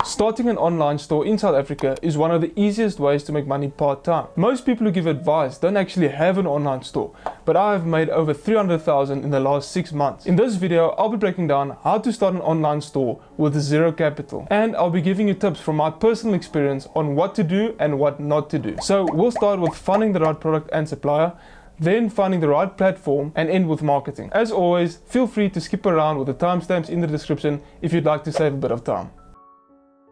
Starting an online store in South Africa is one of the easiest ways to make money part-time. Most people who give advice don't actually have an online store, but I have made over 300,000 in the last 6 months. In this video, I'll be breaking down how to start an online store with zero capital, and I'll be giving you tips from my personal experience on what to do and what not to do. So we'll start with finding the right product and supplier, then finding the right platform, and end with marketing. As always, feel free to skip around with the timestamps in the description if you'd like to save a bit of time.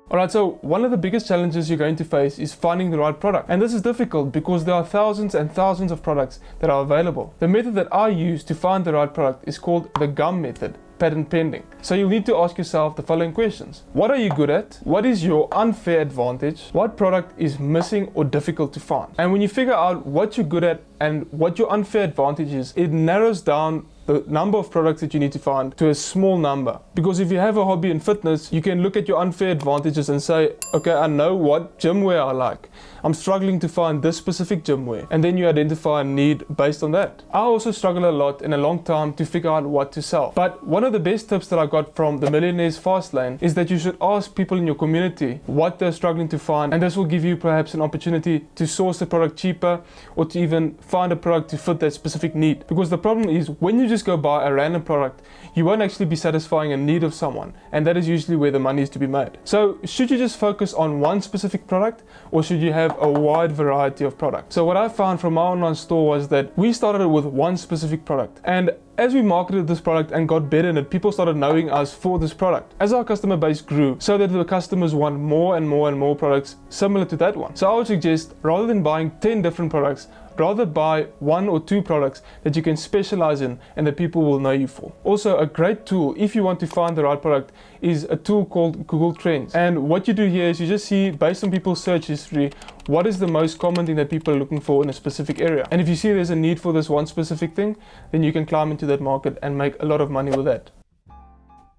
Alright, so one of the biggest challenges you're going to face is finding the right product. And this is difficult because there are thousands and thousands of products that are available. The method that I use to find the right product is called the GUM method, patent pending. So you'll need to ask yourself the following questions. What are you good at? What is your unfair advantage? What product is missing or difficult to find? And when you figure out what you're good at and what your unfair advantage is, it narrows down the number of products that you need to find to a small number. Because if you have a hobby in fitness, you can look at your unfair advantages and say, okay, I know what gym wear I like. I'm struggling to find this specific gym wear. And then you identify a need based on that. I also struggle a lot in a long time to figure out what to sell. But one of the best tips that I got from the Millionaire's Fast Lane is that you should ask people in your community what they're struggling to find. And this will give you perhaps an opportunity to source the product cheaper or to even find a product to fit that specific need. Because the problem is when you just go buy a random product, you won't actually be satisfying a need of someone, and that is usually where the money is to be made. So should you just focus on one specific product, or should you have a wide variety of products? So what I found from my online store was that we started with one specific product, and as we marketed this product and got better in it, people started knowing us for this product. As our customer base grew, so that the customers want more and more and more products similar to that one. So I would suggest, rather than buying 10 different products, rather buy 1 or 2 products that you can specialize in and that people will know you for. Also, a great tool if you want to find the right product is a tool called Google Trends. And what you do here is you just see, based on people's search history, what is the most common thing that people are looking for in a specific area. And if you see there's a need for this one specific thing, then you can climb into that market and make a lot of money with that.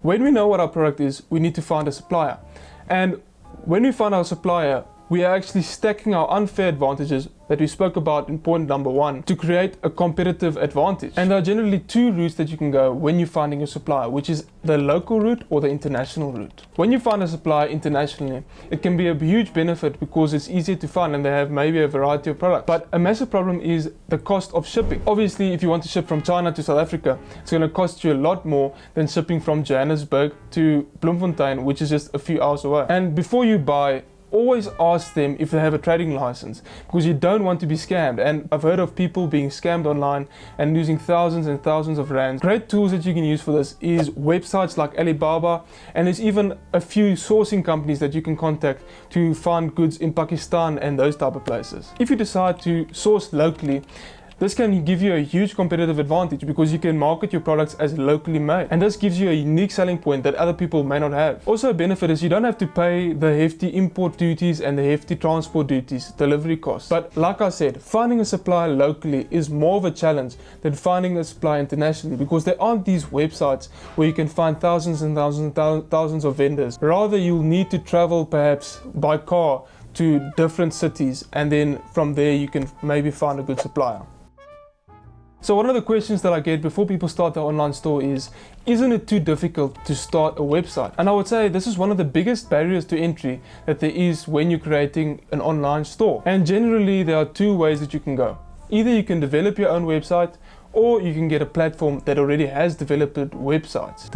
When we know what our product is, we need to find a supplier. And when we find our supplier, we are actually stacking our unfair advantages that we spoke about in point number 1 to create a competitive advantage. And there are generally 2 routes that you can go when you're finding a supplier, which is the local route or the international route. When you find a supplier internationally, it can be a huge benefit because it's easier to find and they have maybe a variety of products. But a massive problem is the cost of shipping. Obviously, if you want to ship from China to South Africa, it's going to cost you a lot more than shipping from Johannesburg to Bloemfontein, which is just a few hours away. And before you buy, always ask them if they have a trading license, because you don't want to be scammed. And I've heard of people being scammed online and losing thousands and thousands of rands. Great tools that you can use for this is websites like Alibaba, and there's even a few sourcing companies that you can contact to find goods in Pakistan and those type of places. If you decide to source locally, this can give you a huge competitive advantage because you can market your products as locally made. And this gives you a unique selling point that other people may not have. Also, a benefit is you don't have to pay the hefty import duties and the hefty transport duties, delivery costs. But like I said, finding a supplier locally is more of a challenge than finding a supplier internationally, because there aren't these websites where you can find thousands and thousands and thousands of vendors. Rather, you'll need to travel perhaps by car to different cities, and then from there you can maybe find a good supplier. So one of the questions that I get before people start their online store is, isn't it too difficult to start a website? And I would say this is one of the biggest barriers to entry that there is when you're creating an online store. And generally there are 2 ways that you can go. Either you can develop your own website, or you can get a platform that already has developed websites.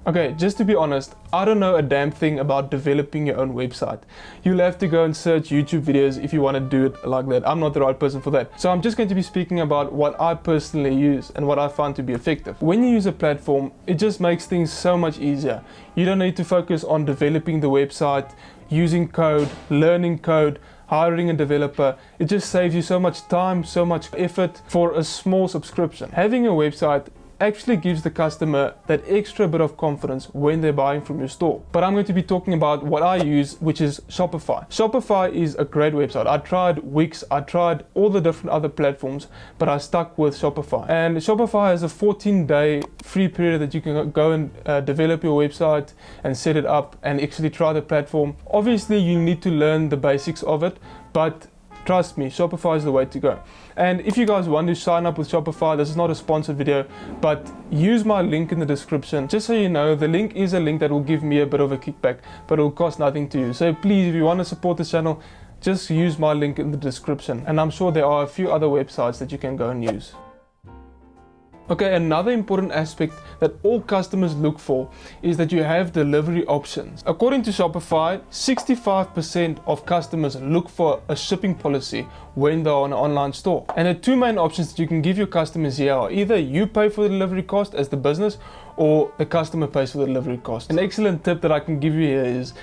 Okay, just to be honest, I don't know a damn thing about developing your own website. You'll have to go and search YouTube videos if you want to do it like that. I'm not the right person for that. So I'm just going to be speaking about what I personally use and what I find to be effective. When you use a platform, it just makes things so much easier. You don't need to focus on developing the website, using code, learning code, hiring a developer. It just saves you so much time, so much effort for a small subscription. Having a website actually gives the customer that extra bit of confidence when they're buying from your store. But I'm going to be talking about what I use, which is Shopify. Shopify is a great website. I tried Wix, I tried all the different other platforms, but I stuck with Shopify. And Shopify has a 14-day free period that you can go and develop your website and set it up and actually try the platform. Obviously, you need to learn the basics of it, but trust me, Shopify is the way to go. And if you guys want to sign up with Shopify, this is not a sponsored video, but use my link in the description. Just so you know, the link is a link that will give me a bit of a kickback, but it will cost nothing to you. So please, if you want to support this channel, just use my link in the description. And I'm sure there are a few other websites that you can go and use. Okay, another important aspect that all customers look for is that you have delivery options. According to Shopify, 65% of customers look for a shipping policy when they're on an online store. And the two main options that you can give your customers here are either you pay for the delivery cost as the business, or the customer pays for the delivery cost. An excellent tip that I can give you here is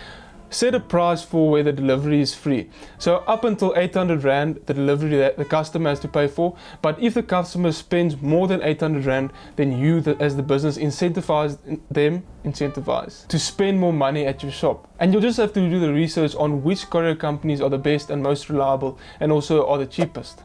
set a price for where the delivery is free. So up until 800 Rand, the delivery that the customer has to pay for. But if the customer spends more than 800 Rand, then you as the business incentivize to spend more money at your shop. And you'll just have to do the research on which courier companies are the best and most reliable and also are the cheapest.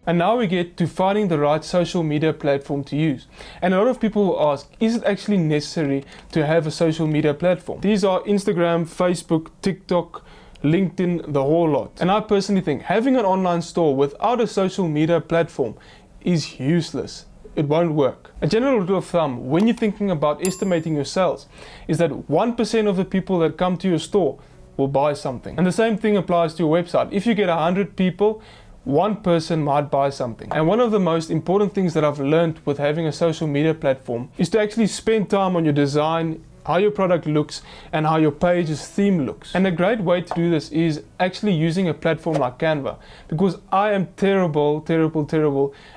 And now we get to finding the right social media platform to use. And a lot of people will ask, is it actually necessary to have a social media platform? These are Instagram, Facebook, TikTok, LinkedIn, the whole lot. And I personally think having an online store without a social media platform is useless. It won't work. A general rule of thumb when you're thinking about estimating your sales is that 1% of the people that come to your store will buy something. And the same thing applies to your website. If you get 100 people, one person might buy something. And one of the most important things that I've learned with having a social media platform is to actually spend time on your design, how your product looks, and how your page's theme looks. And a great way to do this is actually using a platform like Canva, because I am terrible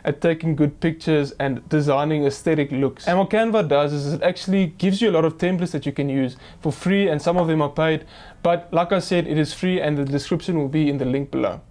at taking good pictures and designing aesthetic looks. And what Canva does is it actually gives you a lot of templates that you can use for free, and some of them are paid. But like I said, it is free, and the description will be in the link below.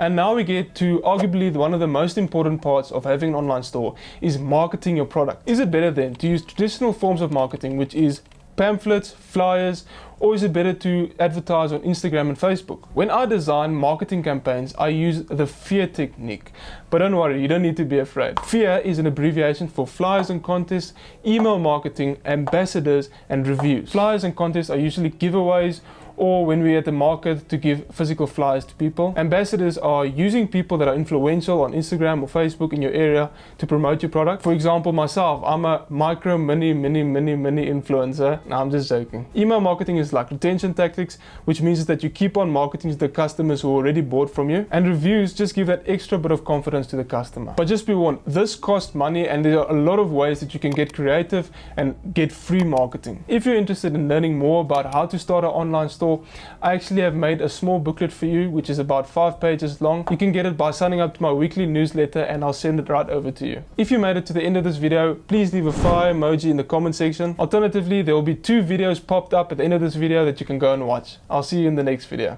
And now we get to arguably one of the most important parts of having an online store is marketing your product. Is it better then to use traditional forms of marketing, which is pamphlets, flyers, or is it better to advertise on Instagram and Facebook? When I design marketing campaigns, I use the FEAR technique. But don't worry, you don't need to be afraid. FEAR is an abbreviation for flyers and contests, email marketing, ambassadors, and reviews. Flyers and contests are usually giveaways, or when we're at the market to give physical flyers to people. Ambassadors are using people that are influential on Instagram or Facebook in your area to promote your product. For example, myself, I'm a micro mini influencer. No, I'm just joking. Email marketing is like retention tactics, which means that you keep on marketing to the customers who already bought from you. And reviews just give that extra bit of confidence to the customer. But just be warned, this costs money, and there are a lot of ways that you can get creative and get free marketing. If you're interested in learning more about how to start an online store, I actually have made a small booklet for you, which is about 5 pages long. You can get it by signing up to my weekly newsletter, and I'll send it right over to you. If you made it to the end of this video, please leave a fire emoji in the comment section. Alternatively, there will be 2 videos popped up at the end of this video that you can go and watch. I'll see you in the next video.